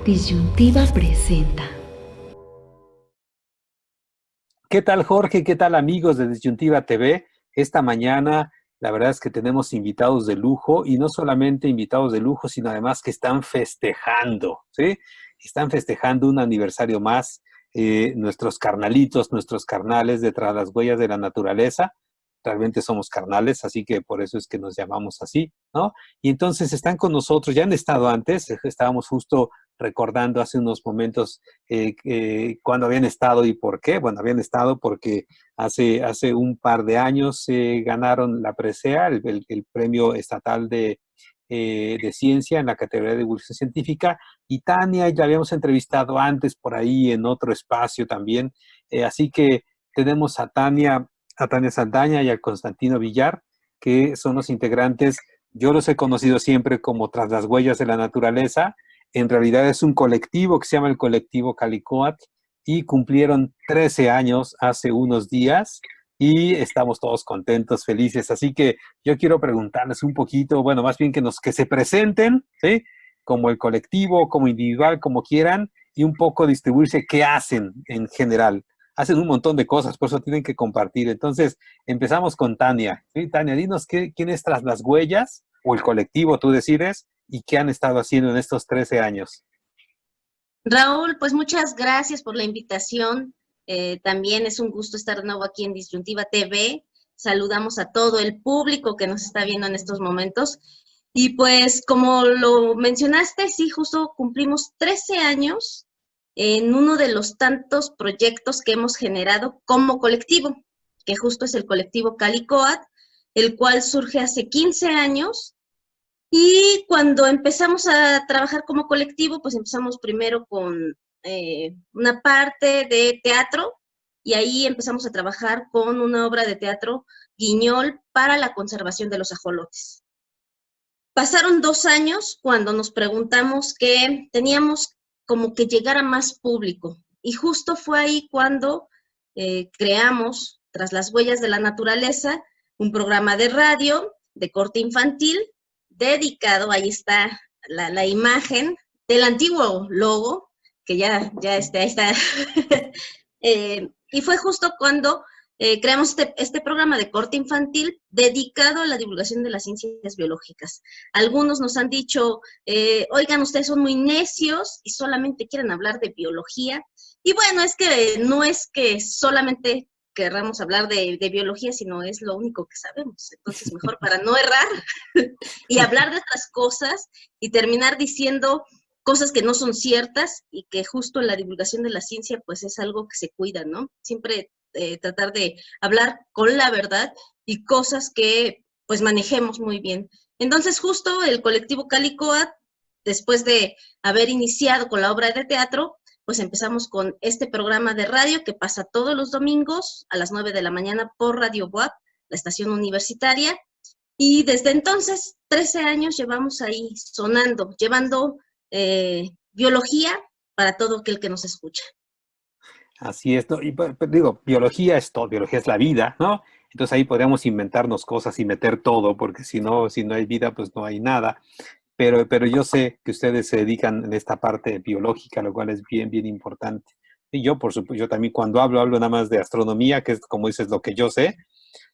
Disyuntiva presenta. ¿Qué tal, Jorge? ¿Qué tal, amigos de Disyuntiva TV? Esta mañana, la verdad es que tenemos invitados de lujo y no solamente invitados de lujo, sino además que están festejando, ¿sí? Están festejando un aniversario más, nuestros carnalitos, nuestros carnales de Tras las Huellas de la Naturaleza. Realmente somos carnales, así que por eso es que nos llamamos así, ¿no? Y entonces están con nosotros, ya han estado antes, estábamos justo recordando hace unos momentos cuándo habían estado y por qué. Bueno, habían estado porque hace un par de años ganaron la presea, el premio estatal de ciencia en la categoría de divulgación científica, y Tania ya habíamos entrevistado antes por ahí en otro espacio también, así que tenemos a Tania Saldaña y a Constantino Villar, que son los integrantes. Yo los he conocido siempre como Tras las Huellas de la Naturaleza. En realidad es un colectivo que se llama el Colectivo Calicoat y cumplieron 13 años hace unos días y estamos todos contentos, felices. Así que yo quiero preguntarles un poquito, bueno, más bien que se presenten, ¿sí? Como el colectivo, como individual, como quieran, y un poco distribuirse qué hacen en general. Hacen un montón de cosas, por eso tienen que compartir. Entonces, empezamos con Tania. ¿Sí? Tania, dinos quién es Tras las Huellas, o el colectivo, tú decides, y qué han estado haciendo en estos 13 años. Raúl, pues muchas gracias por la invitación. También es un gusto estar de nuevo aquí en Disyuntiva TV. Saludamos a todo el público que nos está viendo en estos momentos. Y pues como lo mencionaste, sí, justo cumplimos 13 años en uno de los tantos proyectos que hemos generado como colectivo, que justo es el colectivo Calicoat, el cual surge hace 15 años. Y cuando empezamos a trabajar como colectivo, pues empezamos primero con una parte de teatro y ahí empezamos a trabajar con una obra de teatro Guiñol para la conservación de los ajolotes. Pasaron 2 años cuando nos preguntamos que teníamos como que llegar a más público y justo fue ahí cuando creamos, Tras las Huellas de la Naturaleza, un programa de radio de corte infantil dedicado, ahí está la imagen del antiguo logo, que ahí está. Y fue justo cuando creamos este programa de corte infantil dedicado a la divulgación de las ciencias biológicas. Algunos nos han dicho, oigan, ustedes son muy necios y solamente quieren hablar de biología. Y bueno, es que no es que solamente querramos hablar de biología, sino es lo único que sabemos. Entonces, mejor para no errar y hablar de otras cosas y terminar diciendo cosas que no son ciertas y que justo en la divulgación de la ciencia pues es algo que se cuida, ¿no? Siempre tratar de hablar con la verdad y cosas que pues manejemos muy bien. Entonces justo el colectivo Calicoat, después de haber iniciado con la obra de teatro, pues empezamos con este programa de radio que pasa todos los domingos a las 9 de la mañana por Radio WAP, la estación universitaria, y desde entonces, 13 años llevamos ahí sonando, llevando biología para todo aquel que nos escucha. Así es, ¿no? Y digo, biología es todo, biología es la vida, ¿no? Entonces ahí podríamos inventarnos cosas y meter todo, porque si no hay vida, pues no hay nada. Pero yo sé que ustedes se dedican en esta parte biológica, lo cual es bien, bien importante. Y yo, por supuesto, yo también cuando hablo nada más de astronomía, que es como dices lo que yo sé,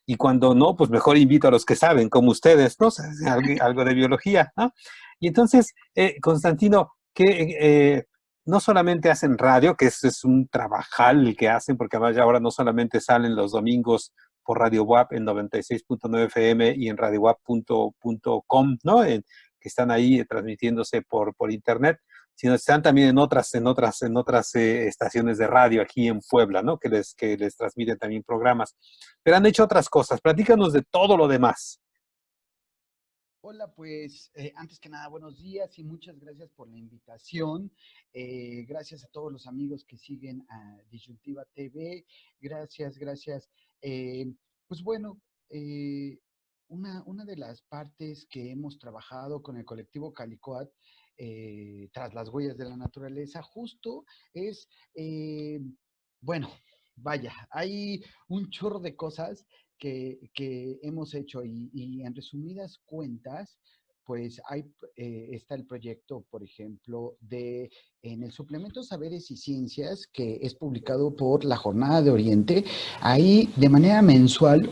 y cuando no, pues mejor invito a los que saben, como ustedes, ¿no? O sea, algo de biología, ¿no? Y entonces, Constantino, que no solamente hacen radio, que es un trabajal el que hacen, porque además ya ahora no solamente salen los domingos por Radio WAP en 96.9 FM y en radiowap.com, ¿no? Que están ahí transmitiéndose por internet, sino están también en otras estaciones de radio aquí en Puebla, ¿no? Que les transmiten también programas. Pero han hecho otras cosas. Platícanos de todo lo demás. Hola, pues antes que nada, buenos días y muchas gracias por la invitación. Gracias a todos los amigos que siguen a Disyuntiva TV. Gracias. Pues bueno, una de las partes que hemos trabajado con el colectivo Calicoat, Tras las Huellas de la Naturaleza, justo es, bueno, vaya, hay un chorro de cosas que hemos hecho y en resumidas cuentas, pues está el proyecto, por ejemplo, en el suplemento Saberes y Ciencias, que es publicado por la Jornada de Oriente. Ahí, de manera mensual,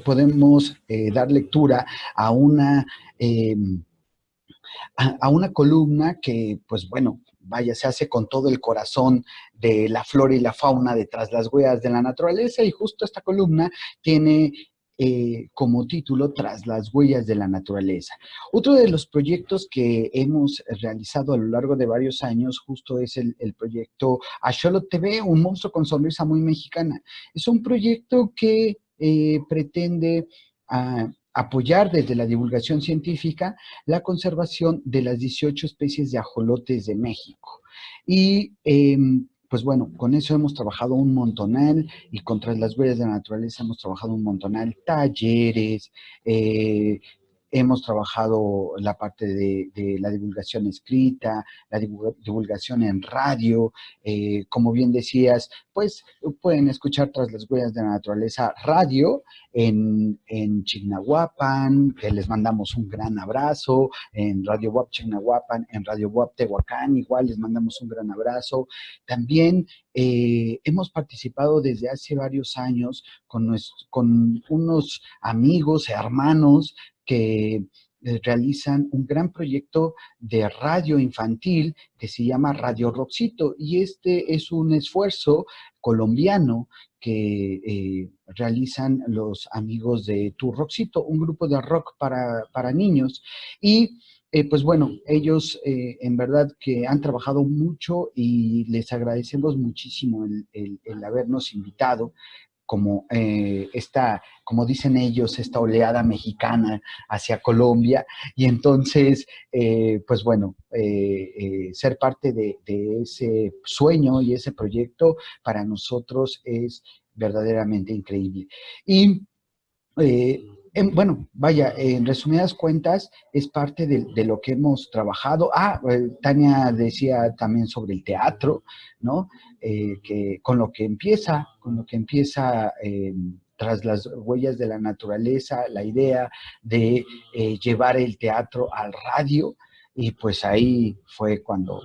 podemos dar lectura a una columna que, pues bueno, vaya, se hace con todo el corazón de la flora y la fauna detrás las huellas de la naturaleza, y justo esta columna tiene como título Tras las huellas de la naturaleza. Otro de los proyectos que hemos realizado a lo largo de varios años justo es el proyecto Axolotl TV, un monstruo con sonrisa muy mexicana. Es un proyecto que pretende apoyar desde la divulgación científica la conservación de las 18 especies de ajolotes de México. Y pues bueno, con eso hemos trabajado un montonal, y contra las huellas de la naturaleza hemos trabajado un montonal, talleres, hemos trabajado la parte de la divulgación escrita, la divulgación en radio, como bien decías, pues pueden escuchar Tras las huellas de la naturaleza radio en Chignahuapan, que les mandamos un gran abrazo, en Radio WAP Chignahuapan, en Radio WAP Tehuacán, igual les mandamos un gran abrazo. También hemos participado desde hace varios años con unos amigos, hermanos, que realizan un gran proyecto de radio infantil que se llama Radio Roxito, y este es un esfuerzo colombiano que realizan los amigos de Tu Roxito, un grupo de rock para niños. Y pues bueno, ellos en verdad que han trabajado mucho, y les agradecemos muchísimo el habernos invitado como como dicen ellos, esta oleada mexicana hacia Colombia. Y entonces, pues bueno, ser parte de ese sueño y ese proyecto para nosotros es verdaderamente increíble. Y bueno, vaya, en resumidas cuentas, es parte de lo que hemos trabajado. Tania decía también sobre el teatro, ¿no? Que con lo que empieza Tras las huellas de la naturaleza, la idea de llevar el teatro al radio, y pues ahí fue cuando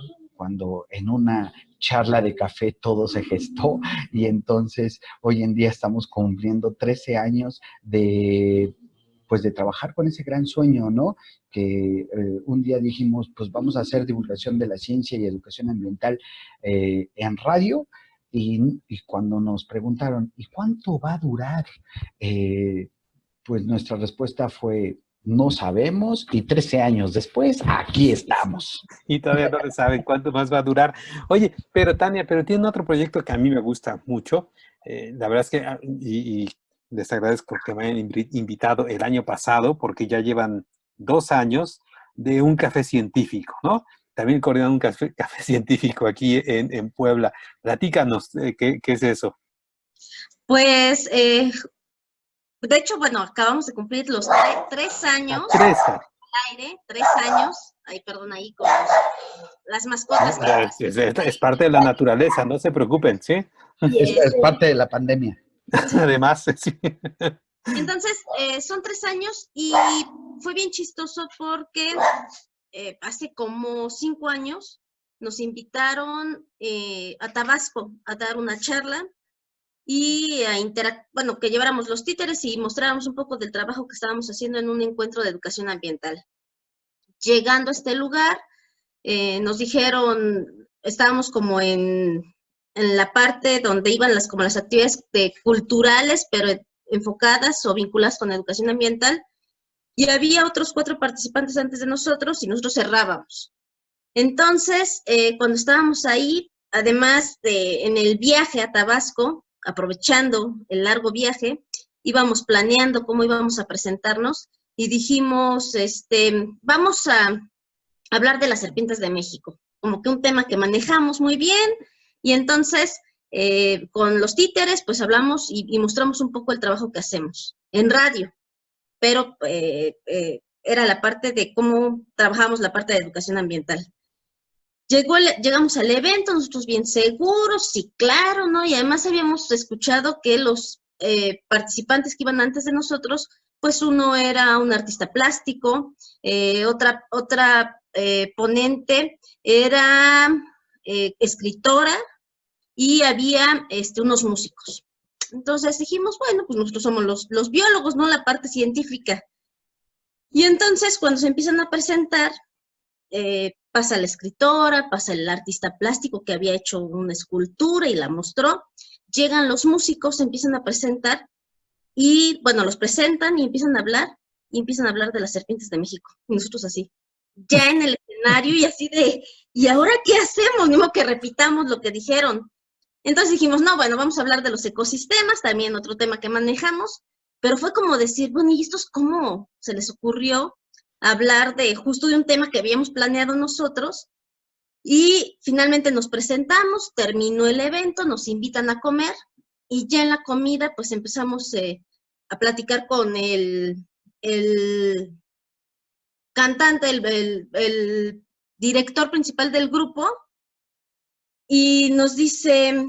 en una charla de café todo se gestó, y entonces hoy en día estamos cumpliendo 13 años pues de trabajar con ese gran sueño, ¿no? Que un día dijimos, pues vamos a hacer divulgación de la ciencia y educación ambiental en radio, y cuando nos preguntaron, ¿y cuánto va a durar? Pues nuestra respuesta fue, no sabemos, y 13 años después, aquí estamos. Y todavía no le saben cuánto más va a durar. Oye, pero Tania, tiene otro proyecto que a mí me gusta mucho. La verdad es que, y les agradezco que me hayan invitado el año pasado, porque ya llevan 2 años de un café científico, ¿no? También coordinan un café científico aquí en Puebla. Platícanos, ¿qué es eso? Pues, de hecho, bueno, acabamos de cumplir los 3 años. 13. Al aire, 3 años. Ay, perdón, ahí con las mascotas. Es parte de la naturaleza, no se preocupen, ¿sí? Es parte de la pandemia. Además, sí. Entonces, son 3 años, y fue bien chistoso porque hace como 5 años nos invitaron a Tabasco a dar una charla y bueno, que lleváramos los títeres y mostráramos un poco del trabajo que estábamos haciendo en un encuentro de educación ambiental. Llegando a este lugar, nos dijeron, estábamos como en la parte donde iban las actividades culturales, pero enfocadas o vinculadas con educación ambiental, y había otros 4 participantes antes de nosotros, y nosotros cerrábamos. Entonces, cuando estábamos ahí, además en el viaje a Tabasco, aprovechando el largo viaje, íbamos planeando cómo íbamos a presentarnos, y dijimos, vamos a hablar de las serpientes de México, como que un tema que manejamos muy bien, y entonces con los títeres pues hablamos y mostramos un poco el trabajo que hacemos en radio, pero era la parte de cómo trabajamos la parte de educación ambiental. Llegamos al evento, nosotros bien seguros, sí, claro, ¿no? Y además habíamos escuchado que los participantes que iban antes de nosotros pues uno era un artista plástico, otra ponente era escritora y había unos músicos. Entonces dijimos, bueno, pues nosotros somos los biólogos, ¿no? La parte científica. Y entonces cuando se empiezan a presentar, pasa la escritora, pasa el artista plástico que había hecho una escultura y la mostró, llegan los músicos, se empiezan a presentar y, bueno, los presentan y empiezan a hablar de las serpientes de México. Y nosotros así, ya en el escenario y así de, ¿y ahora qué hacemos? Ni modo que repitamos lo que dijeron. Entonces dijimos, no, bueno, vamos a hablar de los ecosistemas, también otro tema que manejamos, pero fue como decir, bueno, ¿y estos cómo se les ocurrió hablar de justo de un tema que habíamos planeado nosotros? Y finalmente nos presentamos, terminó el evento, nos invitan a comer y ya en la comida pues empezamos a platicar con el cantante, el director principal del grupo, y nos dice,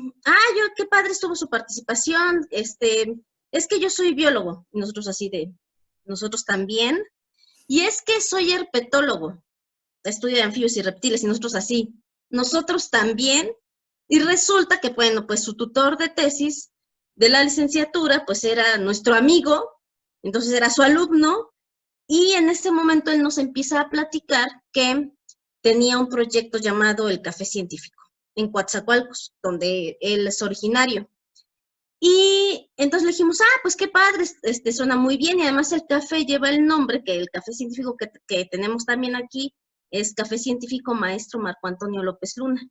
qué padre estuvo su participación, es que yo soy biólogo, y nosotros así de, nosotros también, y es que soy herpetólogo, estudio anfibios y reptiles, y nosotros así, nosotros también, y resulta que, bueno, pues su tutor de tesis de la licenciatura, pues era nuestro amigo, entonces era su alumno, y en ese momento él nos empieza a platicar que tenía un proyecto llamado El Café Científico, en Coatzacoalcos, donde él es originario. Y entonces le dijimos, pues qué padre, suena muy bien, y además el café lleva el nombre, que el café científico que tenemos también aquí es Café Científico Maestro Marco Antonio López Luna,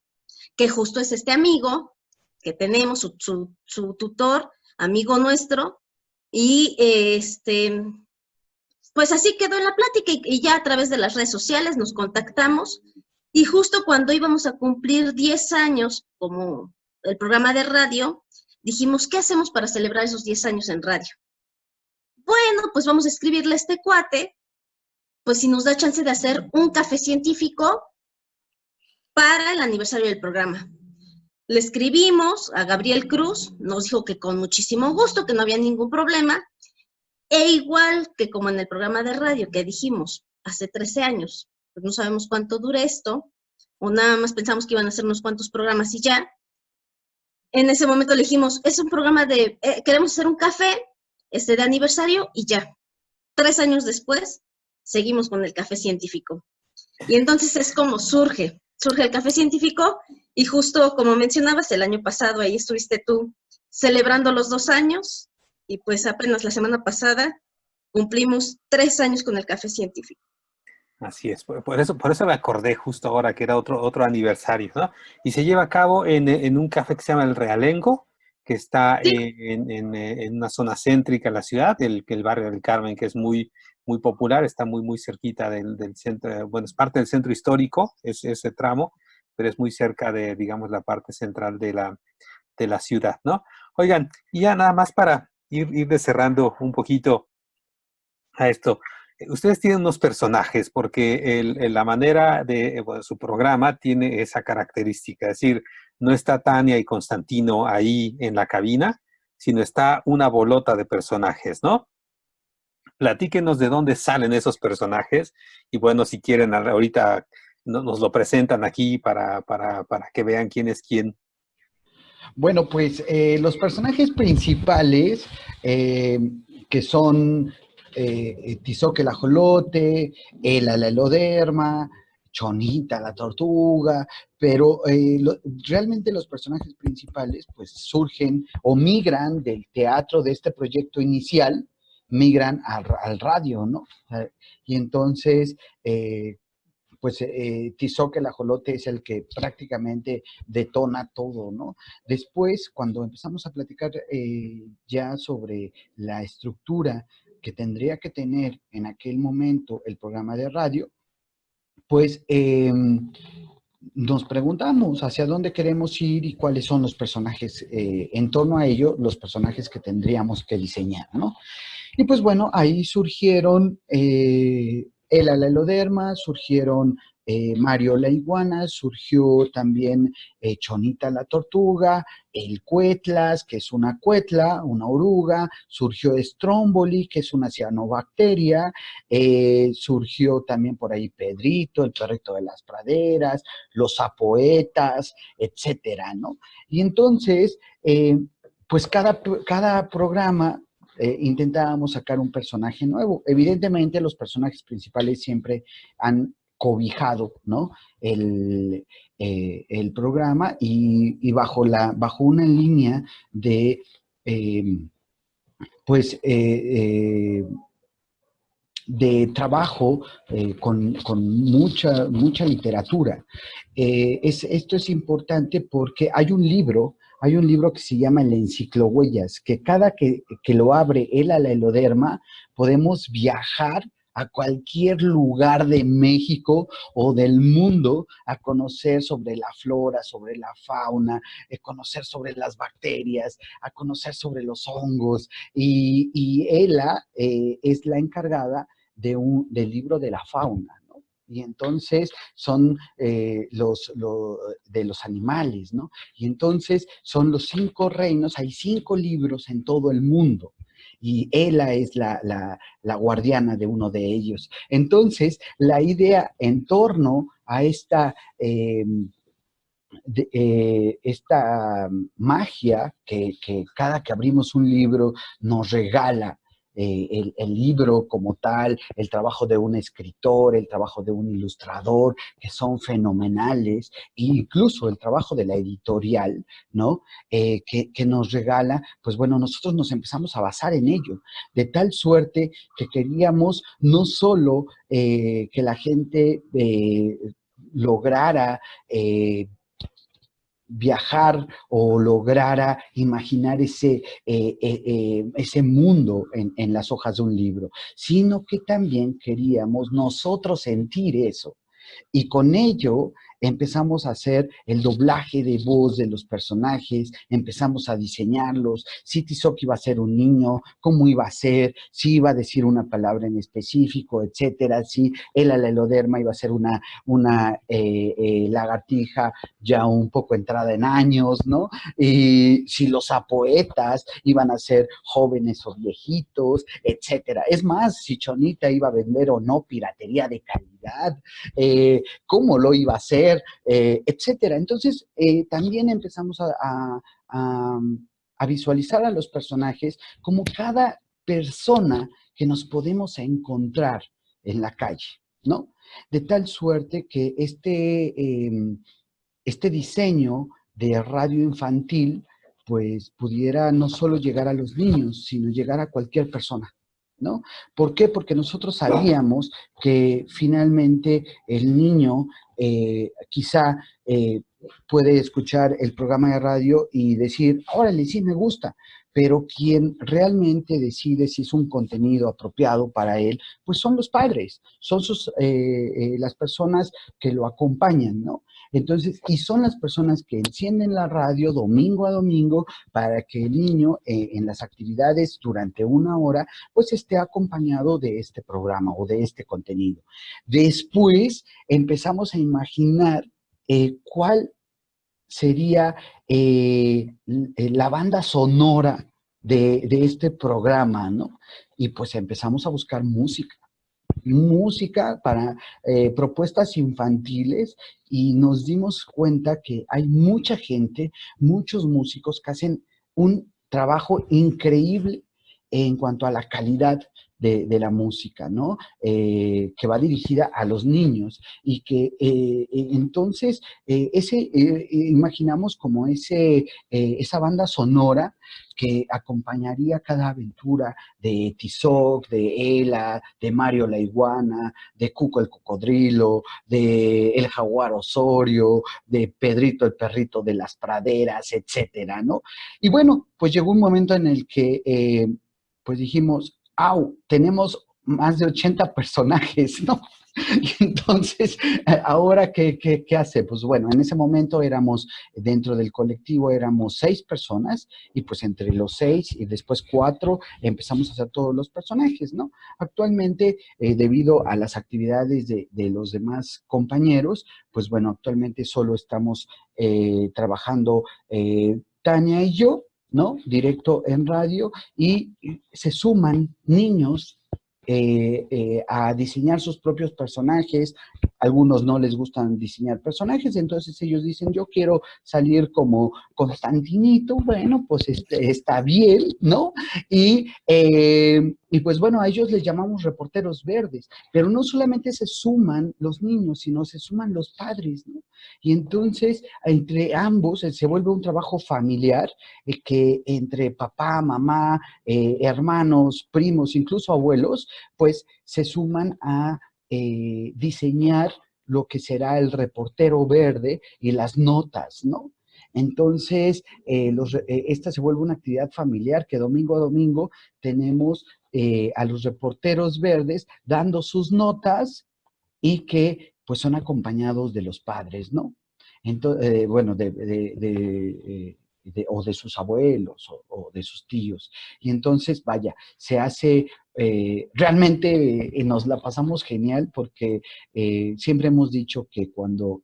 que justo es este amigo que tenemos, su tutor, amigo nuestro, y pues así quedó en la plática, y ya a través de las redes sociales nos contactamos, y justo cuando íbamos a cumplir 10 años como el programa de radio, dijimos, ¿qué hacemos para celebrar esos 10 años en radio? Bueno, pues vamos a escribirle a este cuate, pues si nos da chance de hacer un café científico para el aniversario del programa. Le escribimos a Gabriel Cruz, nos dijo que con muchísimo gusto, que no había ningún problema, e igual que como en el programa de radio que dijimos hace 13 años, pues no sabemos cuánto dure esto, o nada más pensamos que iban a hacer unos cuantos programas y ya. En ese momento le dijimos, es un programa de, queremos hacer un café de aniversario y ya. 3 años después, seguimos con el café científico. Y entonces es como surge el café científico, y justo como mencionabas, el año pasado ahí estuviste tú celebrando los 2 años, y pues apenas la semana pasada cumplimos 3 años con el café científico. Así es, por eso me acordé justo ahora que era otro aniversario, ¿no? Y se lleva a cabo en un café que se llama El Realengo, que está Sí. en una zona céntrica de la ciudad, el barrio del Carmen, que es muy, muy popular, está muy cerquita del centro, bueno, es parte del centro histórico, ese tramo, pero es muy cerca de, digamos, la parte central de la ciudad, ¿no? Oigan, y ya nada más para ir cerrando un poquito a esto. Ustedes tienen unos personajes porque la manera de bueno, su programa tiene esa característica, es decir, no está Tania y Constantino ahí en la cabina, sino está una bolota de personajes, ¿no? Platíquenos de dónde salen esos personajes y bueno, si quieren ahorita nos lo presentan aquí para que vean quién es quién. Bueno, pues los personajes principales, que son Tizoc el ajolote, el Aleloderma, Chonita la tortuga, pero realmente los personajes principales pues surgen o migran del teatro de este proyecto inicial, migran al radio, ¿no? Y entonces pues Tizoc el ajolote es el que prácticamente detona todo, ¿no? Después, cuando empezamos a platicar ya sobre la estructura que tendría que tener en aquel momento el programa de radio, pues nos preguntamos hacia dónde queremos ir y cuáles son los personajes, en torno a ello, los personajes que tendríamos que diseñar, ¿no? Y pues bueno, ahí surgieron Ela la Eloderma, surgieron Mario la Iguana, surgió también Chonita la Tortuga, el Cuetlas, que es una cuetla, una oruga, surgió Stromboli, que es una cianobacteria, surgió también por ahí Pedrito, el perrito de las praderas, los apoetas, etcétera, ¿no? Y entonces, pues cada programa intentábamos sacar un personaje nuevo. Evidentemente, los personajes principales siempre han cobijado, ¿no? El programa y bajo una línea de, pues, de trabajo con mucha literatura. Esto es importante porque hay un libro que se llama El Enciclohuellas, que cada que lo abre él a la Eloderma, podemos viajar a cualquier lugar de México o del mundo a conocer sobre la flora, sobre la fauna, conocer sobre las bacterias, a conocer sobre los hongos. Y ella es la encargada del libro de la fauna, ¿no? Y entonces son de los animales, ¿no? Y entonces son los 5 reinos, hay 5 libros en todo el mundo. Y ella es la guardiana de uno de ellos. Entonces, la idea en torno a esta magia que cada que abrimos un libro nos regala el libro como tal, el trabajo de un escritor, el trabajo de un ilustrador, que son fenomenales, e incluso el trabajo de la editorial, ¿no? Que nos regala, pues bueno, nosotros nos empezamos a basar en ello, de tal suerte que queríamos no solo que la gente lograra viajar o lograra imaginar ese mundo en las hojas de un libro, sino que también queríamos nosotros sentir eso. Y con ello empezamos a hacer el doblaje de voz de los personajes, empezamos a diseñarlos, si Tizoc iba a ser un niño, cómo iba a ser, si iba a decir una palabra en específico, etcétera, si Ela la Eloderma iba a ser una lagartija ya un poco entrada en años, ¿no? Y si los apoetas iban a ser jóvenes o viejitos, etcétera. Es más, si Chonita iba a vender o no piratería de calidad, cómo lo iba a hacer, etcétera. Entonces, también empezamos a visualizar a los personajes como cada persona que nos podemos encontrar en la calle, ¿no? De tal suerte que este diseño de radio infantil, pues pudiera no solo llegar a los niños, sino llegar a cualquier persona, ¿no? ¿Por qué? Porque nosotros sabíamos que finalmente el niño quizá puede escuchar el programa de radio y decir, órale, sí me gusta, pero quien realmente decide si es un contenido apropiado para él, pues son los padres, son las personas que lo acompañan, ¿no? Entonces, y son las personas que encienden la radio domingo a domingo para que el niño en las actividades durante una hora, pues esté acompañado de este programa o de este contenido. Después empezamos a imaginar cuál sería la banda sonora de este programa, ¿no? Y pues empezamos a buscar música para propuestas infantiles y nos dimos cuenta que hay mucha gente, muchos músicos que hacen un trabajo increíble en cuanto a la calidad de la música, ¿no? Que va dirigida a los niños y que entonces imaginamos como esa banda sonora que acompañaría cada aventura de Tizoc, de Ela, de Mario la Iguana, de Cuco el Cocodrilo, de El Jaguar Osorio, de Pedrito el Perrito de las Praderas, etcétera, ¿no? Y bueno, pues llegó un momento en el que pues dijimos, ¡au! Tenemos más de 80 personajes, ¿no? Y entonces, ahora, ¿qué hace? Pues bueno, en ese momento éramos, dentro del colectivo éramos 6 personas, y pues entre los 6 y después 4 empezamos a hacer todos los personajes, ¿no? Actualmente, debido a las actividades de los demás compañeros, pues bueno, actualmente solo estamos trabajando Tania y yo, ¿no? Directo en radio, y se suman niños a diseñar sus propios personajes. Algunos no les gustan diseñar personajes, entonces ellos dicen, yo quiero salir como Constantinito. Bueno, pues está bien, ¿no? Y pues bueno, a ellos les llamamos reporteros verdes, pero no solamente se suman los niños, sino se suman los padres, ¿no? Y entonces, entre ambos se vuelve un trabajo familiar, que entre papá, mamá, hermanos, primos, incluso abuelos, pues se suman a diseñar lo que será el reportero verde y las notas, ¿no? Entonces, esta se vuelve una actividad familiar que domingo a domingo tenemos a los reporteros verdes dando sus notas, y que pues son acompañados de los padres, ¿no? Entonces, bueno, o de sus abuelos o de sus tíos. Y entonces, vaya, se hace, realmente nos la pasamos genial, porque siempre hemos dicho que cuando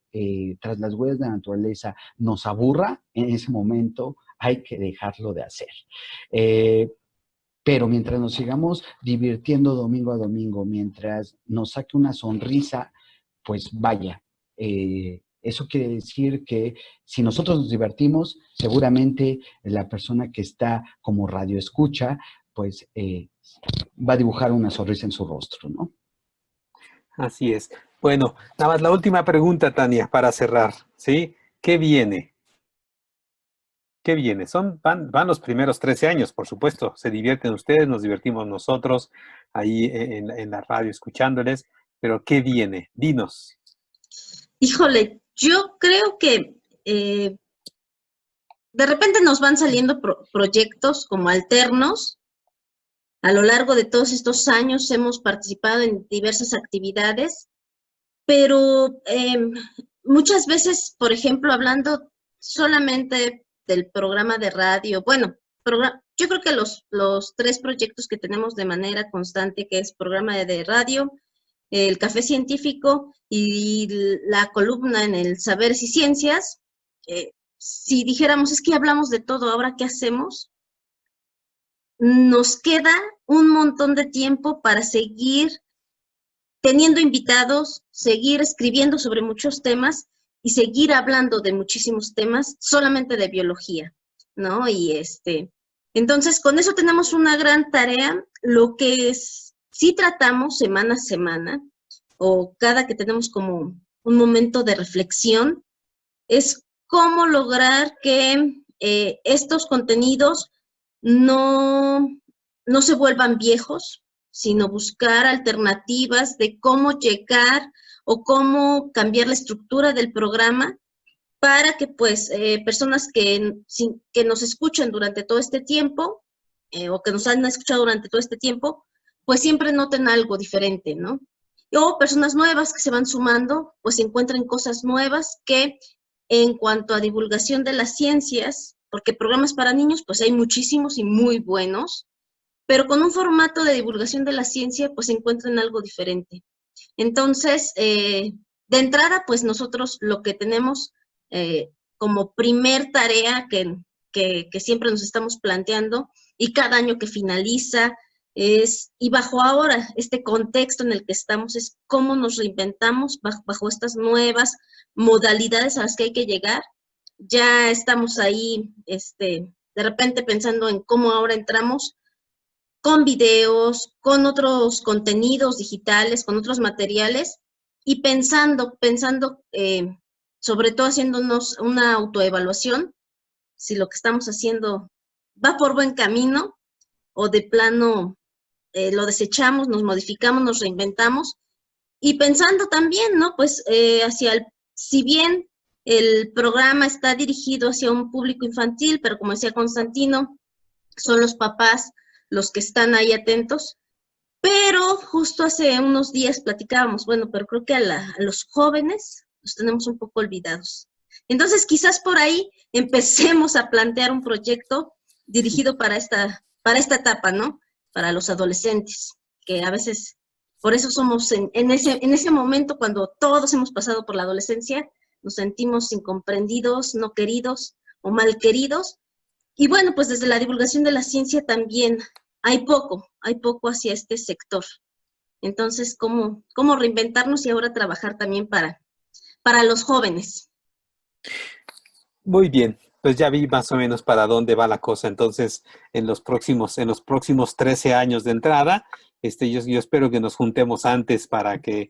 Tras las huellas de la naturaleza nos aburra, en ese momento hay que dejarlo de hacer. Pero mientras nos sigamos divirtiendo domingo a domingo, mientras nos saque una sonrisa, pues vaya, eso quiere decir que si nosotros nos divertimos, seguramente la persona que está como radio escucha, pues va a dibujar una sonrisa en su rostro, ¿no? Así es. Bueno, nada más la última pregunta, Tania, para cerrar, ¿sí? ¿Qué viene? ¿Qué viene? Van los primeros 13 años, por supuesto. Se divierten ustedes, nos divertimos nosotros ahí en la radio escuchándoles. Pero ¿qué viene? Dinos. Híjole, yo creo que de repente nos van saliendo proyectos como alternos. A lo largo de todos estos años hemos participado en diversas actividades, pero muchas veces, por ejemplo, hablando solamente del programa de radio, bueno, yo creo que los 3 proyectos que tenemos de manera constante, que es programa de radio, el café científico y la columna en el Saberes y Ciencias, si dijéramos, es que hablamos de todo, ¿ahora qué hacemos? Nos queda un montón de tiempo para seguir teniendo invitados, seguir escribiendo sobre muchos temas y seguir hablando de muchísimos temas, solamente de biología, ¿no? Y entonces con eso tenemos una gran tarea. Lo que sí tratamos semana a semana, o cada que tenemos como un momento de reflexión, es cómo lograr que estos contenidos no se vuelvan viejos, sino buscar alternativas de cómo llegar o cómo cambiar la estructura del programa para que pues personas que nos escuchan durante todo este tiempo o que nos han escuchado durante todo este tiempo, pues siempre noten algo diferente, ¿no? O personas nuevas que se van sumando, pues encuentren cosas nuevas que en cuanto a divulgación de las ciencias, porque programas para niños pues hay muchísimos y muy buenos, pero con un formato de divulgación de la ciencia, pues encuentran algo diferente. Entonces, de entrada, pues nosotros lo que tenemos como primer tarea que siempre nos estamos planteando, y cada año que finaliza, y bajo ahora este contexto en el que estamos, es cómo nos reinventamos bajo estas nuevas modalidades a las que hay que llegar. Ya estamos ahí, de repente pensando en cómo ahora entramos con videos, con otros contenidos digitales, con otros materiales, y pensando sobre todo haciéndonos una autoevaluación, si lo que estamos haciendo va por buen camino o de plano lo desechamos, nos modificamos, nos reinventamos, y pensando también, ¿no? Pues si bien el programa está dirigido hacia un público infantil, pero como decía Constantino, son los papás los que están ahí atentos, Pero justo hace unos días platicábamos, bueno, pero creo que a los jóvenes los tenemos un poco olvidados. Entonces, quizás por ahí empecemos a plantear un proyecto dirigido para esta etapa, ¿no? Para los adolescentes, que a veces, por eso somos en ese momento, cuando todos hemos pasado por la adolescencia, nos sentimos incomprendidos, no queridos o mal queridos. Y bueno, pues desde la divulgación de la ciencia también hay poco hacia este sector. Entonces, ¿cómo reinventarnos y ahora trabajar también para los jóvenes? Muy bien, pues ya vi más o menos para dónde va la cosa. Entonces, en los próximos 13 años de entrada, yo espero que nos juntemos antes para que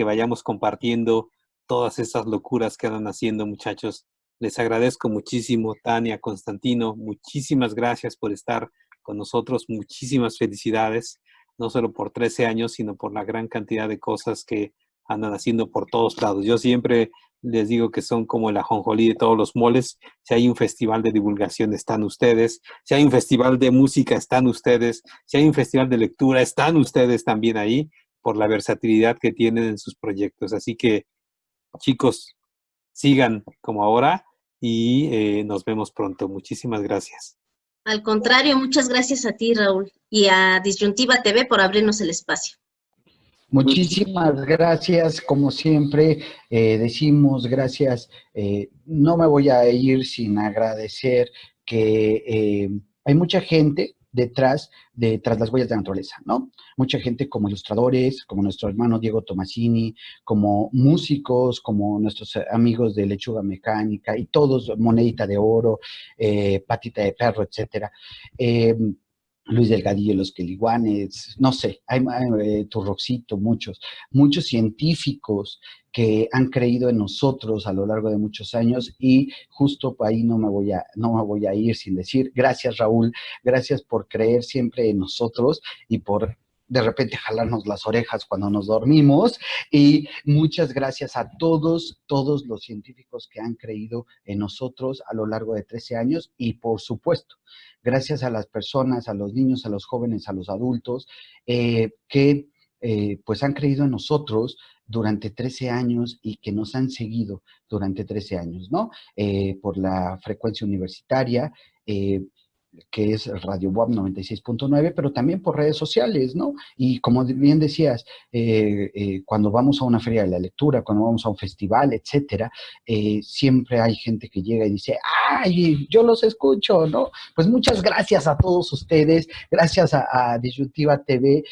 vayamos compartiendo todas esas locuras que andan haciendo, muchachos. Les agradezco muchísimo, Tania, Constantino, muchísimas gracias por estar con nosotros, muchísimas felicidades, no solo por 13 años, sino por la gran cantidad de cosas que andan haciendo por todos lados. Yo siempre les digo que son como el ajonjolí de todos los moles. Si hay un festival de divulgación, están ustedes. Si hay un festival de música, están ustedes. Si hay un festival de lectura, están ustedes también ahí por la versatilidad que tienen en sus proyectos. Así que, chicos, sigan como ahora y nos vemos pronto. Muchísimas gracias. Al contrario, muchas gracias a ti, Raúl, y a Disyuntiva TV por abrirnos el espacio. Muchísimas gracias, como siempre decimos gracias. No me voy a ir sin agradecer que hay mucha gente detrás de Tras las Huellas de la Naturaleza, ¿no? Mucha gente como ilustradores, como nuestro hermano Diego Tomasini, como músicos, como nuestros amigos de Lechuga Mecánica y todos, Monedita de Oro, Patita de Perro, etcétera. Luis Delgadillo, los Queliguanes, no sé, hay Turroxito, muchos científicos que han creído en nosotros a lo largo de muchos años y justo por ahí no me voy a ir sin decir gracias, Raúl, gracias por creer siempre en nosotros y por de repente jalarnos las orejas cuando nos dormimos y muchas gracias a todos los científicos que han creído en nosotros a lo largo de 13 años y por supuesto, gracias a las personas, a los niños, a los jóvenes, a los adultos que pues han creído en nosotros durante 13 años y que nos han seguido durante 13 años, ¿no? Por la frecuencia universitaria, que es Radio WAP 96.9, pero también por redes sociales, ¿no? Y como bien decías, cuando vamos a una feria de la lectura, cuando vamos a un festival, etcétera, siempre hay gente que llega y dice, ¡ay, yo los escucho!, ¿no? Pues muchas gracias a todos ustedes, gracias a Disyuntiva TV,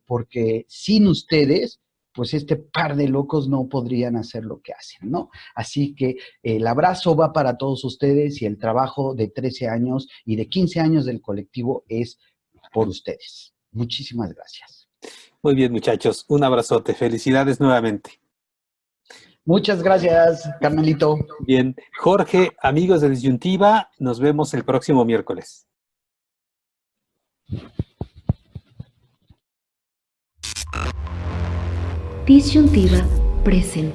porque sin ustedes, pues este par de locos no podrían hacer lo que hacen, ¿no? Así que el abrazo va para todos ustedes y el trabajo de 13 años y de 15 años del colectivo es por ustedes. Muchísimas gracias. Muy bien, muchachos. Un abrazote. Felicidades nuevamente. Muchas gracias, carnalito. Bien. Jorge, amigos de Disyuntiva, nos vemos el próximo miércoles. Disyuntiva presenta.